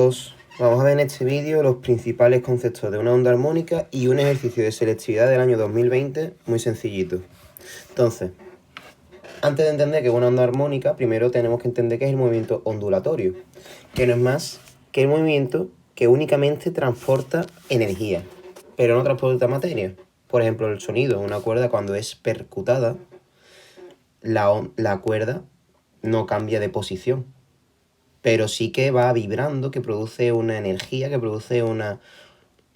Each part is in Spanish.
todos, vamos a ver en este vídeo los principales conceptos de una onda armónica y un ejercicio de selectividad del año 2020 muy sencillito. Entonces, antes de entender qué es una onda armónica, primero tenemos que entender qué es el movimiento ondulatorio, que no es más que el movimiento que únicamente transporta energía, pero no transporta materia. Por ejemplo, el sonido, una cuerda cuando es percutada, la cuerda no cambia de posición, pero sí que va vibrando, que produce una energía, que produce una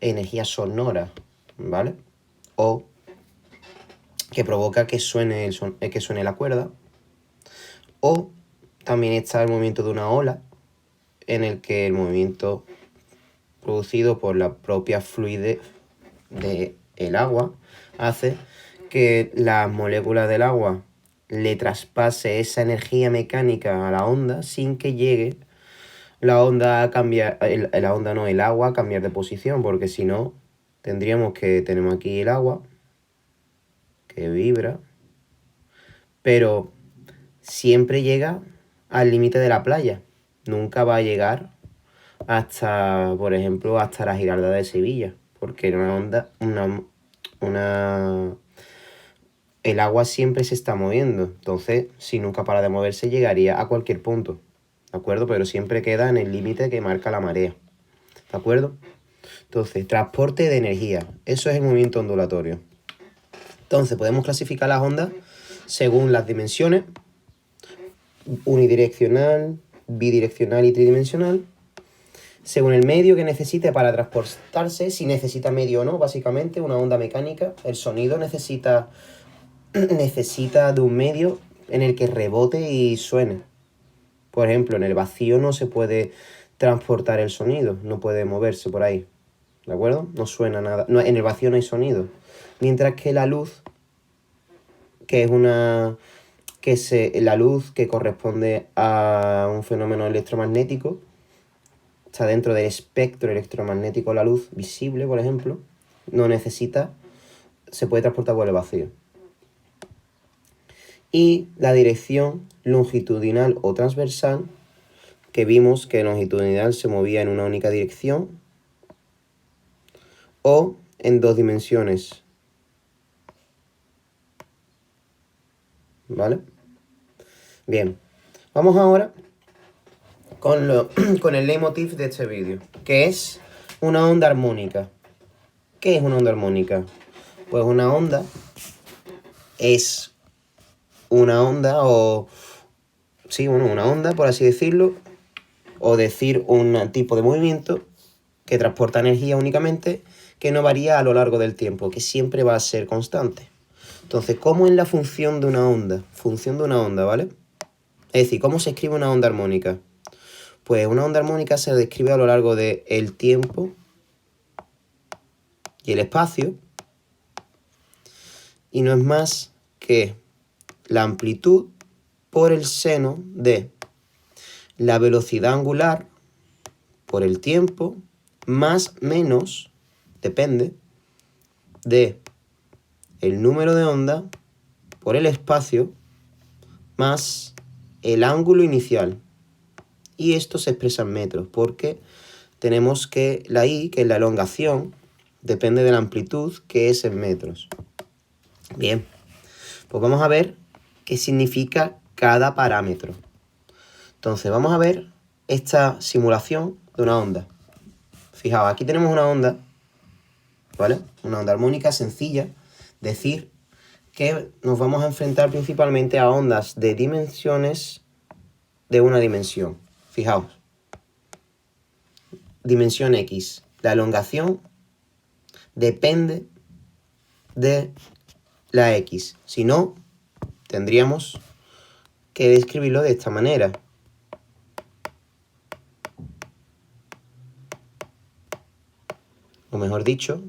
energía sonora, ¿vale? O que provoca que suene, que suene la cuerda. O también está el movimiento de una ola, en el que el movimiento producido por la propia fluidez del agua hace que las moléculas del agua le traspase esa energía mecánica a la onda sin que llegue la onda a cambiar, el agua a cambiar de posición, porque si no tenemos aquí el agua que vibra, pero siempre llega al límite de la playa, nunca va a llegar hasta, por ejemplo, hasta la Giralda de Sevilla, porque el agua siempre se está moviendo, entonces si nunca para de moverse llegaría a cualquier punto, ¿de acuerdo? Pero siempre queda en el límite que marca la marea, ¿de acuerdo? Entonces, transporte de energía, eso es el movimiento ondulatorio. Entonces, podemos clasificar las ondas según las dimensiones: unidireccional, bidireccional y tridimensional. Según el medio que necesite para transportarse, si necesita medio o no, básicamente, una onda mecánica. El sonido necesita de un medio en el que rebote y suene. Por ejemplo, en el vacío no se puede transportar el sonido, no puede moverse por ahí, ¿de acuerdo? No suena nada, no, en el vacío no hay sonido. Mientras que la luz, que es la luz que corresponde a un fenómeno electromagnético, está dentro del espectro electromagnético, la luz visible, por ejemplo, se puede transportar por el vacío. Y la dirección longitudinal o transversal, que vimos que longitudinal se movía en una única dirección o en dos dimensiones, ¿vale? Bien, vamos ahora con el leitmotiv de este vídeo, que es una onda armónica. ¿Qué es una onda armónica? Pues una onda es una onda una onda, por así decirlo, o decir un tipo de movimiento que transporta energía únicamente, que no varía a lo largo del tiempo, que siempre va a ser constante. Entonces, ¿cómo es la función de una onda? Función de una onda, ¿vale? Es decir, ¿cómo se escribe una onda armónica? Pues una onda armónica se describe a lo largo del tiempo y el espacio, y no es más que la amplitud por el seno de la velocidad angular por el tiempo más menos, depende, de el número de onda por el espacio más el ángulo inicial. Y esto se expresa en metros, porque tenemos que la I, que es la elongación, depende de la amplitud, que es en metros. Bien, pues vamos a ver qué significa cada parámetro. Entonces, vamos a ver esta simulación de una onda. Fijaos, aquí tenemos una onda, ¿vale? Una onda armónica sencilla. Decir que nos vamos a enfrentar principalmente a ondas de dimensiones de una dimensión. Fijaos. Dimensión X. La elongación depende de la X. Si no, tendríamos que describirlo de esta manera. O mejor dicho,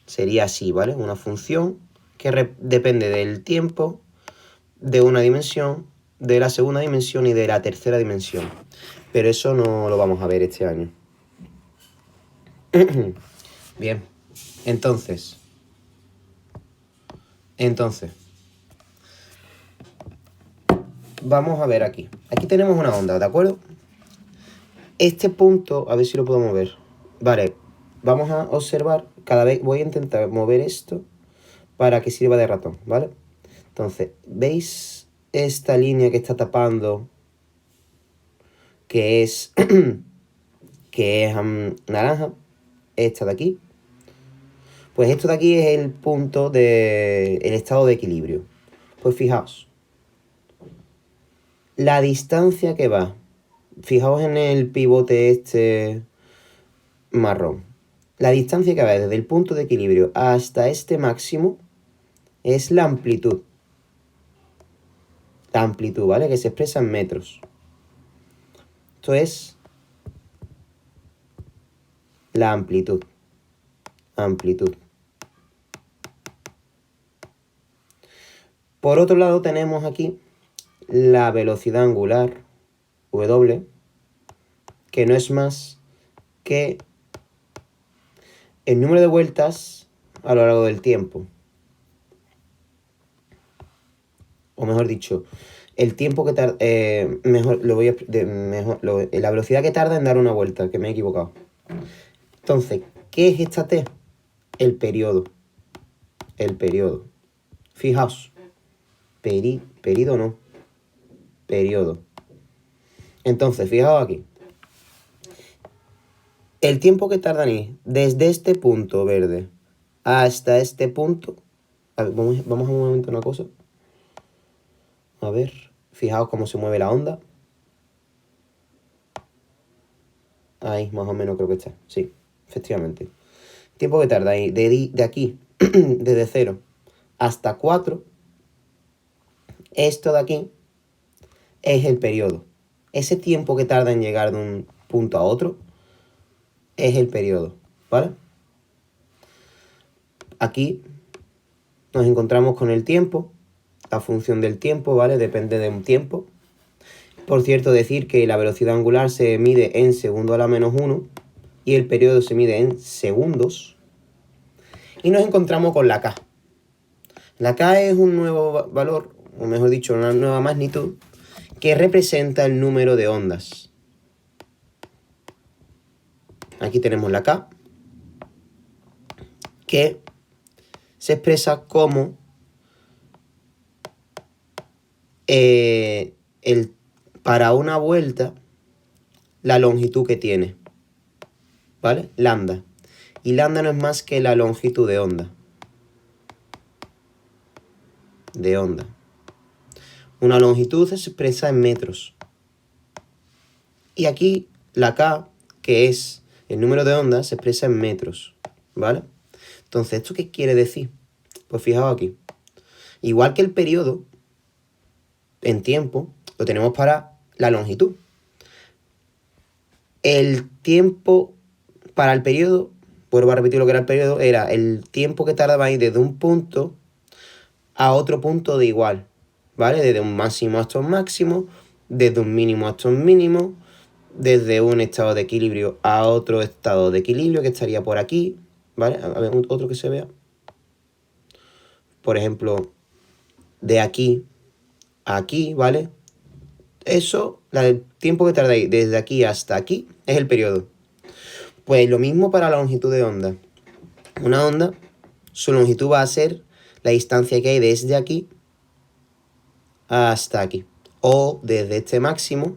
sería así, ¿vale? Una función que depende del tiempo, de una dimensión, de la segunda dimensión y de la tercera dimensión. Pero eso no lo vamos a ver este año. Bien, entonces, vamos a ver aquí. Aquí tenemos una onda, ¿de acuerdo? Este punto, a ver si lo puedo mover. Vale, vamos a observar, cada vez voy a intentar mover esto para que sirva de ratón, ¿vale? Entonces, ¿veis esta línea que está tapando? Que es, naranja, esta de aquí. Pues esto de aquí es el punto del estado de equilibrio. Pues fijaos, la distancia que va, fijaos en el pivote este marrón. La distancia que va desde el punto de equilibrio hasta este máximo es la amplitud. La amplitud, ¿vale? Que se expresa en metros. Esto es la amplitud. Amplitud. Por otro lado tenemos aquí la velocidad angular, W, que no es más que el número de vueltas a lo largo del tiempo. O mejor dicho, el tiempo que tarda... la velocidad que tarda en dar una vuelta, que me he equivocado. Entonces, ¿qué es esta T? El periodo. El periodo. Fijaos. Periodo no. Periodo. Entonces, fijaos aquí. El tiempo que tardan ir desde este punto verde hasta este punto... A ver, vamos a un momento una cosa. A ver, fijaos cómo se mueve la onda. Ahí, más o menos creo que está. Sí, efectivamente. Tiempo que tarda ahí de aquí, desde 0 hasta 4. Esto de aquí es el periodo. Ese tiempo que tarda en llegar de un punto a otro es el periodo, ¿vale? Aquí nos encontramos con el tiempo. La función del tiempo, ¿vale? Depende de un tiempo. Por cierto, decir que la velocidad angular se mide en segundo a la menos 1 y el periodo se mide en segundos. Y nos encontramos con la K. La K es un nuevo valor, o mejor dicho, una nueva magnitud, que representa el número de ondas. Aquí tenemos la K, que se expresa como para una vuelta la longitud que tiene, ¿vale? Lambda. Y lambda no es más que la longitud de onda. De onda. Una longitud se expresa en metros. Y aquí la K, que es el número de ondas, se expresa en metros, ¿vale? Entonces, ¿esto qué quiere decir? Pues fijaos aquí. Igual que el periodo, en tiempo, lo tenemos para la longitud. El tiempo para el periodo, vuelvo a repetir lo que era el periodo, era el tiempo que tardaba ir desde un punto a otro punto de igual, ¿vale? Desde un máximo hasta un máximo, desde un mínimo hasta un mínimo, desde un estado de equilibrio a otro estado de equilibrio que estaría por aquí, ¿vale? A ver, otro que se vea. Por ejemplo, de aquí a aquí, ¿vale? Eso, el tiempo que tarda desde aquí hasta aquí, es el periodo. Pues lo mismo para la longitud de onda. Una onda, su longitud va a ser la distancia que hay desde aquí hasta aquí. O desde este máximo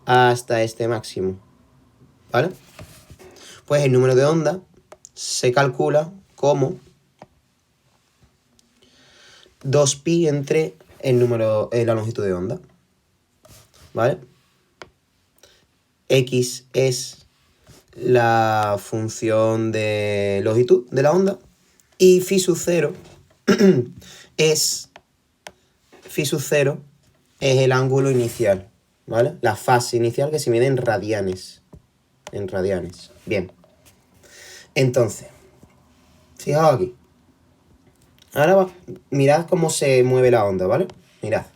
hasta este máximo, ¿vale? Pues el número de onda se calcula como 2pi entre la longitud de onda, ¿vale? X es la función de longitud de la onda y phi sub 0 es el ángulo inicial, ¿vale? La fase inicial que se mide en radianes. En radianes. Bien. Entonces, fijaos aquí. Ahora mirad cómo se mueve la onda, ¿vale? Mirad.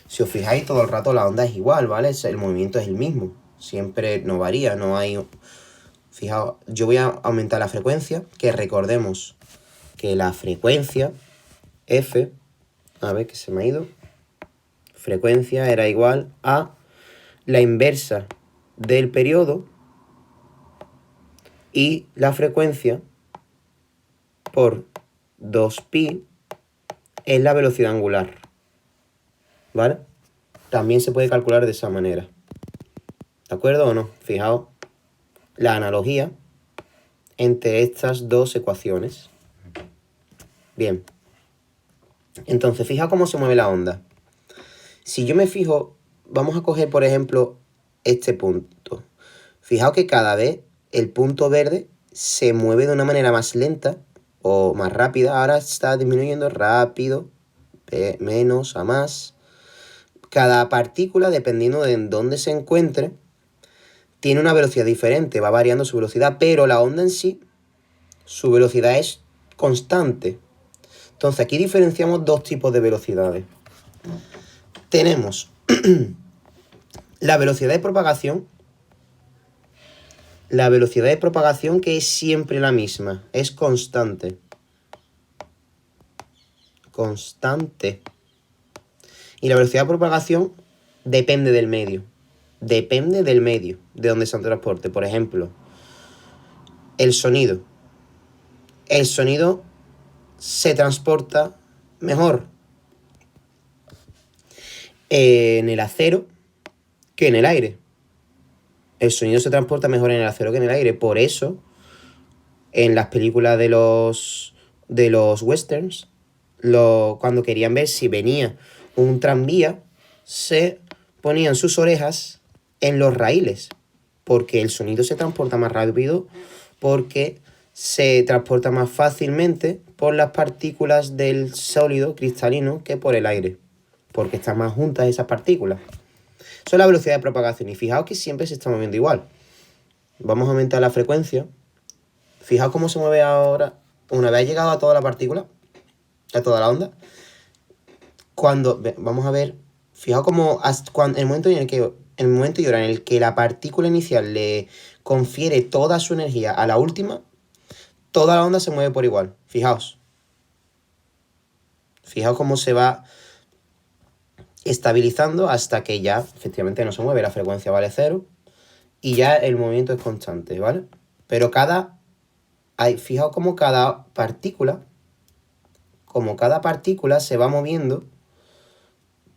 Si os fijáis, todo el rato la onda es igual, ¿vale? El movimiento es el mismo. Siempre no varía, no hay... Fijaos, yo voy a aumentar la frecuencia, que recordemos que la frecuencia F... A ver, que se me ha ido. Frecuencia era igual a la inversa del periodo y la frecuencia por 2pi es la velocidad angular, ¿vale? También se puede calcular de esa manera. ¿De acuerdo o no? Fijaos la analogía entre estas dos ecuaciones. Bien. Entonces, fija cómo se mueve la onda. Si yo me fijo, vamos a coger, por ejemplo, este punto. Fijaos que cada vez el punto verde se mueve de una manera más lenta o más rápida. Ahora está disminuyendo rápido, menos a más. Cada partícula, dependiendo de en dónde se encuentre, tiene una velocidad diferente, va variando su velocidad, pero la onda en sí, su velocidad es constante. Entonces aquí diferenciamos dos tipos de velocidades. Tenemos la velocidad de propagación. La velocidad de propagación que es siempre la misma, es constante. Constante. Y la velocidad de propagación depende del medio. Depende del medio de donde se transporte. Por ejemplo, el sonido. El sonido se transporta mejor en el acero que en el aire. El sonido se transporta mejor en el acero que en el aire. Por eso, en las películas de los westerns, cuando querían ver si venía un tranvía, se ponían sus orejas en los raíles, porque el sonido se transporta más rápido, porque se transporta más fácilmente por las partículas del sólido cristalino que por el aire, porque están más juntas esas partículas. Eso es la velocidad de propagación, y fijaos que siempre se está moviendo igual. Vamos a aumentar la frecuencia. Fijaos cómo se mueve ahora, una vez llegado a toda la partícula, a toda la onda. Vamos a ver, fijaos cómo en el momento y hora en el que la partícula inicial le confiere toda su energía a la última, toda la onda se mueve por igual. Fijaos. Fijaos cómo se va estabilizando hasta que ya efectivamente no se mueve, la frecuencia vale 0 y ya el movimiento es constante, ¿vale? Pero fijaos cómo cada partícula se va moviendo,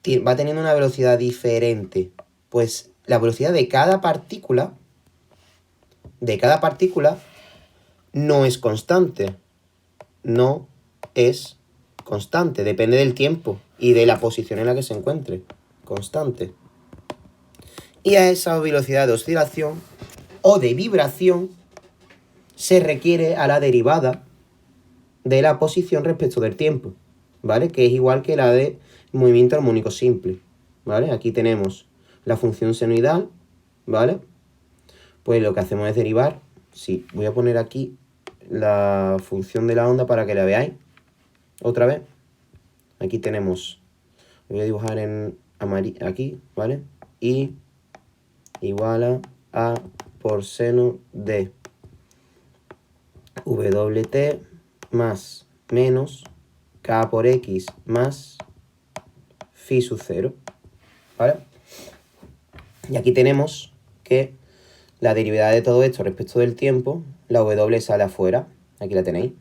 va teniendo una velocidad diferente. Pues la velocidad de cada partícula no es constante. No es constante. Depende del tiempo y de la posición en la que se encuentre. Constante. Y a esa velocidad de oscilación o de vibración se requiere a la derivada de la posición respecto del tiempo, ¿vale? Que es igual que la de movimiento armónico simple, ¿vale? Aquí tenemos la función senoidal, ¿vale? Pues lo que hacemos es derivar. Sí, voy a poner aquí la función de la onda para que la veáis otra vez. Aquí tenemos, voy a dibujar en amarillo aquí, ¿vale? Y igual a por seno de WT más menos K por X más phi sub 0, ¿vale? Y aquí tenemos que la derivada de todo esto respecto del tiempo, la W sale afuera, aquí la tenéis,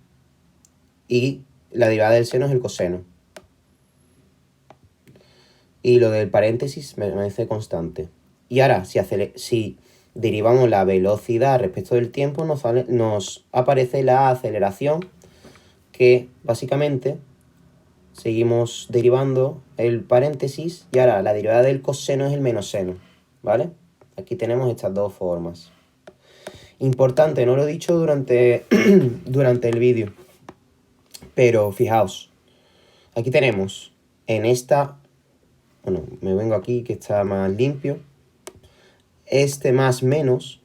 y la derivada del seno es el coseno. Y lo del paréntesis me parece constante. Y ahora, si derivamos la velocidad respecto del tiempo, nos aparece la aceleración, que básicamente seguimos derivando el paréntesis y ahora la derivada del coseno es el menos seno, ¿vale? Aquí tenemos estas dos formas. Importante, no lo he dicho durante el vídeo, pero fijaos, aquí tenemos en esta, bueno, me vengo aquí que está más limpio, este más menos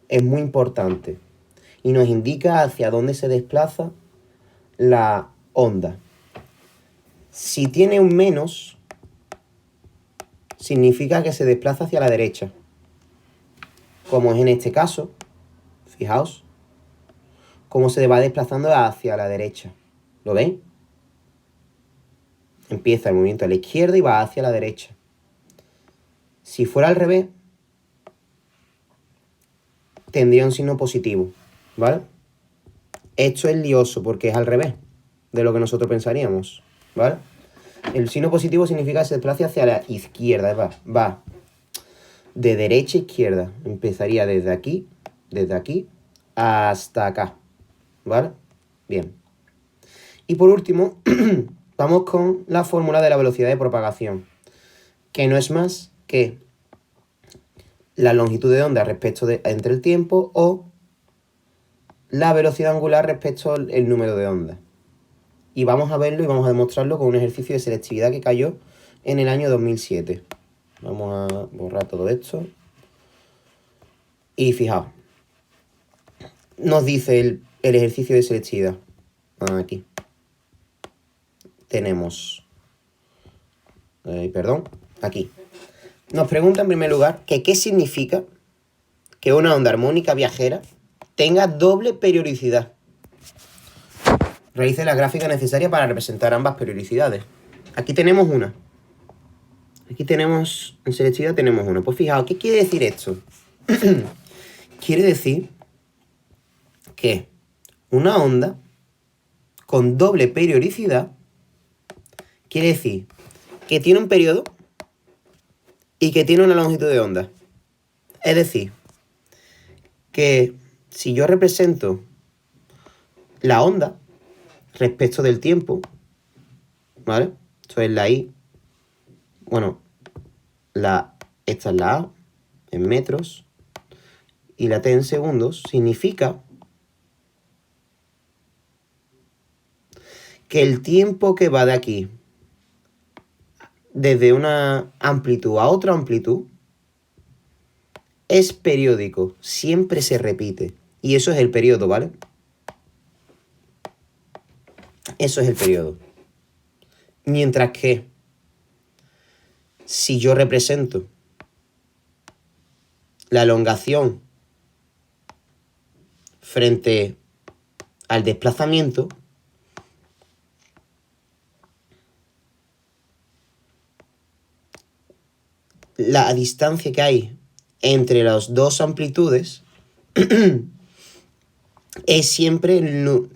es muy importante y nos indica hacia dónde se desplaza la onda. Si tiene un menos, significa que se desplaza hacia la derecha, como es en este caso. Fijaos cómo se va desplazando hacia la derecha. ¿Lo veis? Empieza el movimiento a la izquierda y va hacia la derecha. Si fuera al revés, tendría un signo positivo, ¿vale? Esto es lioso porque es al revés de lo que nosotros pensaríamos, ¿vale? El signo positivo significa que se desplaza hacia la izquierda, va de derecha a izquierda. Empezaría desde aquí hasta acá, ¿vale? Bien. Y por último, vamos con la fórmula de la velocidad de propagación, que no es más que la longitud de onda respecto entre el tiempo o la velocidad angular respecto al número de ondas. Y vamos a verlo y vamos a demostrarlo con un ejercicio de selectividad que cayó en el año 2007. Vamos a borrar todo esto. Y fijaos, nos dice el ejercicio de selectividad. Aquí. Tenemos... aquí. Nos pregunta en primer lugar que qué significa que una onda armónica viajera tenga doble periodicidad. Realice la gráfica necesaria para representar ambas periodicidades. Aquí tenemos una. Aquí tenemos, en selectividad tenemos una. Pues fijaos, ¿qué quiere decir esto? Quiere decir que una onda con doble periodicidad quiere decir que tiene un periodo y que tiene una longitud de onda. Es decir, que si yo represento la onda respecto del tiempo, ¿vale? Esto es la I. Bueno, esta es la A en metros y la T en segundos. Significa que el tiempo que va de aquí desde una amplitud a otra amplitud es periódico, siempre se repite. Y eso es el periodo, ¿vale? Eso es el periodo. Mientras que si yo represento la elongación frente al desplazamiento, la distancia que hay entre las dos amplitudes es siempre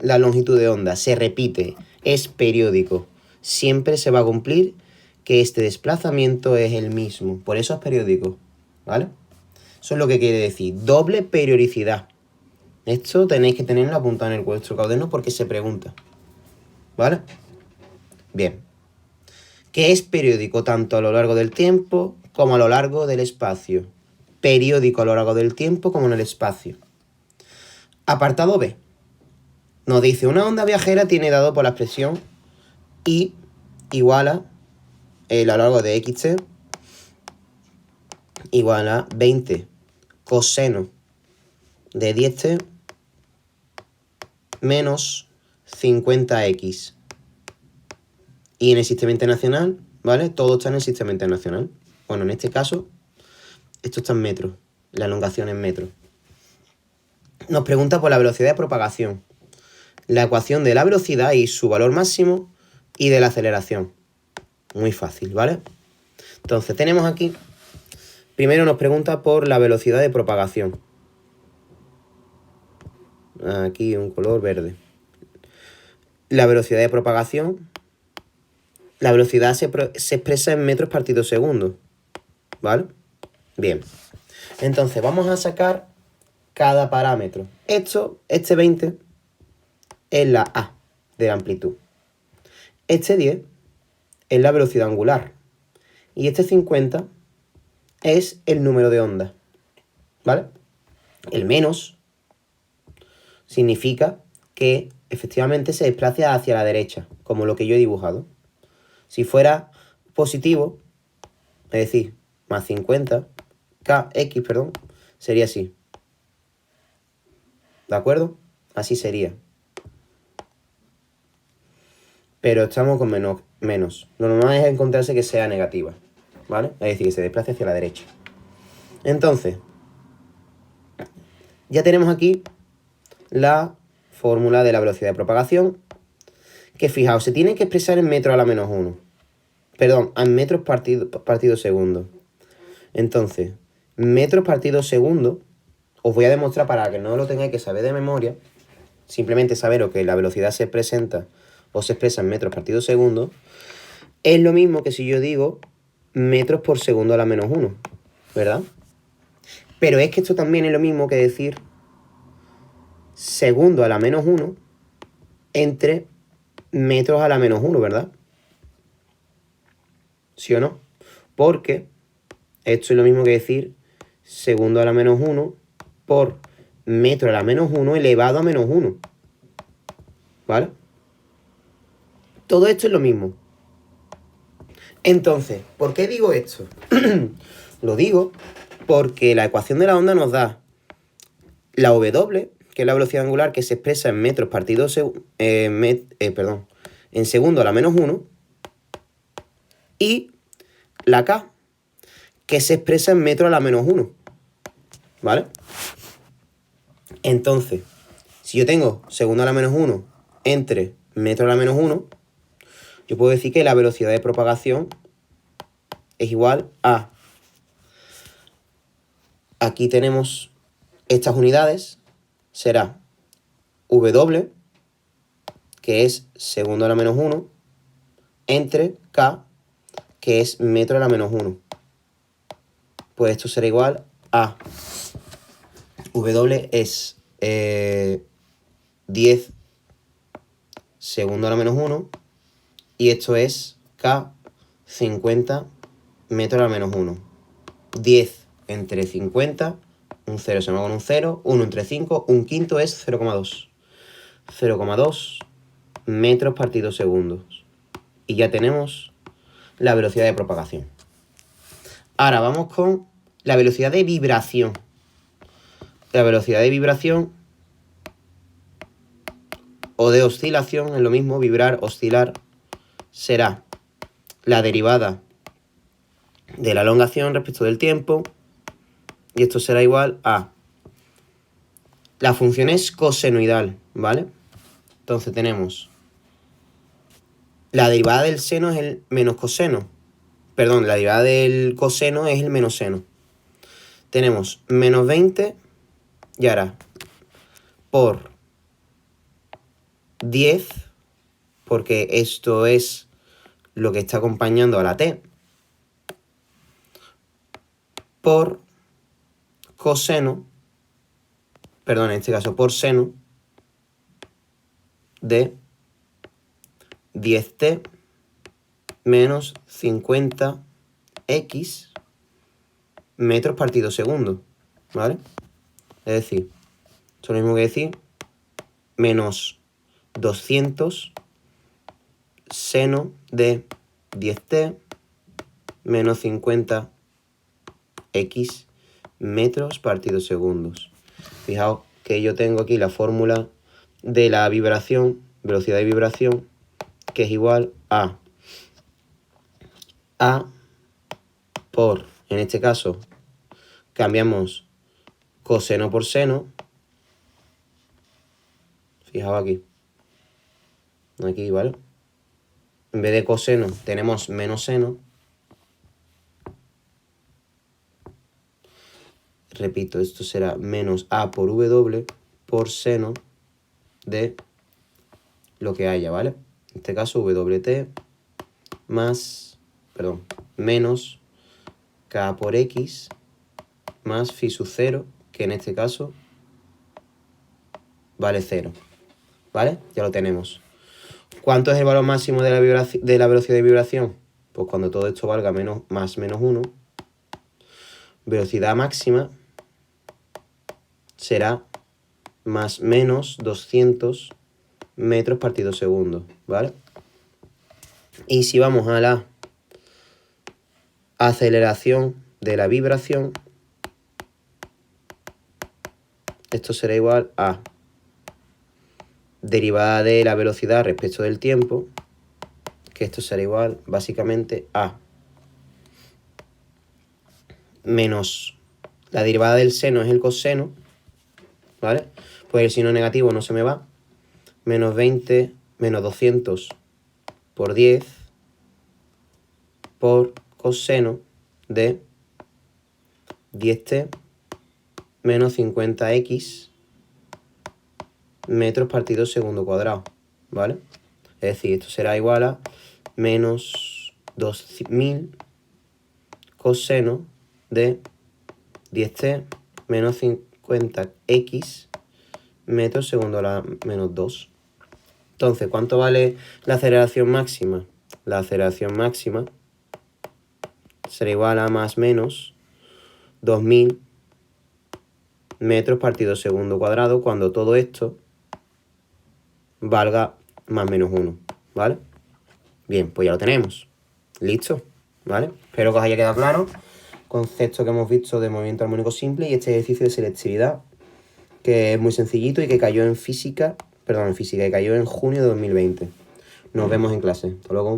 la longitud de onda, se repite, es periódico. Siempre se va a cumplir que este desplazamiento es el mismo. Por eso es periódico, ¿vale? Eso es lo que quiere decir, doble periodicidad. Esto tenéis que tenerlo apuntado en vuestro cuaderno porque se pregunta, ¿vale? Bien. Que es periódico tanto a lo largo del tiempo como a lo largo del espacio. Periódico a lo largo del tiempo como en el espacio. Apartado B. Nos dice, una onda viajera tiene dado por la expresión I igual a a lo largo de xt igual a 20 coseno de 10t menos 50x. Y en el sistema internacional, ¿vale? Todo está en el sistema internacional. Bueno, en este caso, esto está en metros, la elongación en metros. Nos pregunta por la velocidad de propagación, la ecuación de la velocidad y su valor máximo y de la aceleración. Muy fácil, ¿vale? Entonces, tenemos aquí, primero nos pregunta por la velocidad de propagación. Aquí un color verde. La velocidad de propagación, la velocidad se expresa en metros partido segundo, ¿vale? Bien, entonces vamos a sacar cada parámetro. Este 20 es la A de la amplitud. Este 10 es la velocidad angular. Y este 50 es el número de ondas, ¿vale? El menos significa que efectivamente se desplaza hacia la derecha, como lo que yo he dibujado. Si fuera positivo, es decir, más 50, kx, perdón, sería así. ¿De acuerdo? Así sería. Pero estamos con menos. Lo normal es encontrarse que sea negativa, ¿vale? Es decir, que se desplace hacia la derecha. Entonces, ya tenemos aquí la fórmula de la velocidad de propagación, que fijaos, se tiene que expresar en metros a la menos 1. Perdón, en metros partido segundo. Entonces, metros partido segundo, os voy a demostrar para que no lo tengáis que saber de memoria, simplemente saberos que la velocidad se presenta o se expresa en metros partido segundo, es lo mismo que si yo digo metros por segundo a la menos 1, ¿verdad? Pero es que esto también es lo mismo que decir segundo a la menos 1 entre metros a la menos 1, ¿verdad? ¿Sí o no? Porque esto es lo mismo que decir segundo a la menos 1 por metro a la menos 1 elevado a menos 1. ¿Vale? Todo esto es lo mismo. Entonces, ¿por qué digo esto? Lo digo porque la ecuación de la onda nos da la W, que es la velocidad angular que se expresa en metros partido en segundo a la menos 1, y la K, que se expresa en metros a la menos 1. ¿Vale? Entonces, si yo tengo segundo a la menos 1 entre metro a la menos 1, yo puedo decir que la velocidad de propagación es igual a... Aquí tenemos estas unidades, será W, que es segundo a la menos 1, entre K, que es metro a la menos 1. Pues esto será igual a W es 10 segundo a la menos 1, y esto es K 50 metros a la menos 1. 10 entre 50, un 0 se me va con un 0, 1 entre 5, un quinto es 0,2. 0,2 metros partido segundos. Y ya tenemos la velocidad de propagación. Ahora vamos con la velocidad de vibración. La velocidad de vibración o de oscilación, es lo mismo, vibrar, oscilar, será la derivada de la elongación respecto del tiempo, y esto será igual a... La función es cosenoidal, ¿vale? Entonces tenemos... La derivada del seno es el menos coseno. Perdón, la derivada del coseno es el menos seno. Tenemos menos 20, y ahora por 10, porque esto es lo que está acompañando a la t, por coseno, perdón, en este caso por seno de 10t menos 50x metros partido segundo, ¿vale? Es decir, esto es lo mismo que decir menos 200 seno de 10t menos 50x metros partido segundos. Fijaos que yo tengo aquí la fórmula de la vibración, velocidad de vibración, que es igual a por, en este caso, cambiamos coseno por seno. Fijaos aquí. Aquí, ¿vale? En vez de coseno tenemos menos seno. Repito, esto será menos A por W por seno de lo que haya, ¿vale? En este caso WT más, perdón, menos K por X más phi sub 0, que en este caso vale 0, ¿vale? Ya lo tenemos. ¿Cuánto es el valor máximo de la velocidad de vibración? Pues cuando todo esto valga más menos 1, velocidad máxima será más menos 200 metros partido segundo, ¿vale? Y si vamos a la aceleración de la vibración, esto será igual a derivada de la velocidad respecto del tiempo, que esto será igual básicamente a menos la derivada del seno es el coseno, ¿vale? Pues el signo negativo no se me va, menos 20 menos 200 por 10 por coseno de 10t menos 50x metros partido segundo cuadrado, ¿vale? Es decir, esto será igual a menos 2000 coseno de 10t menos 50x metros segundo a la menos 2. Entonces, ¿cuánto vale la aceleración máxima? La aceleración máxima será igual a más menos 2000 metros partido segundo cuadrado cuando todo esto valga más menos 1, ¿vale? Bien, pues ya lo tenemos. ¿Listo? ¿Vale? Espero que os haya quedado claro. Concepto que hemos visto de movimiento armónico simple y este ejercicio de selectividad, que es muy sencillito y que cayó en física, que cayó en junio de 2020. Nos vemos en clase. Hasta luego.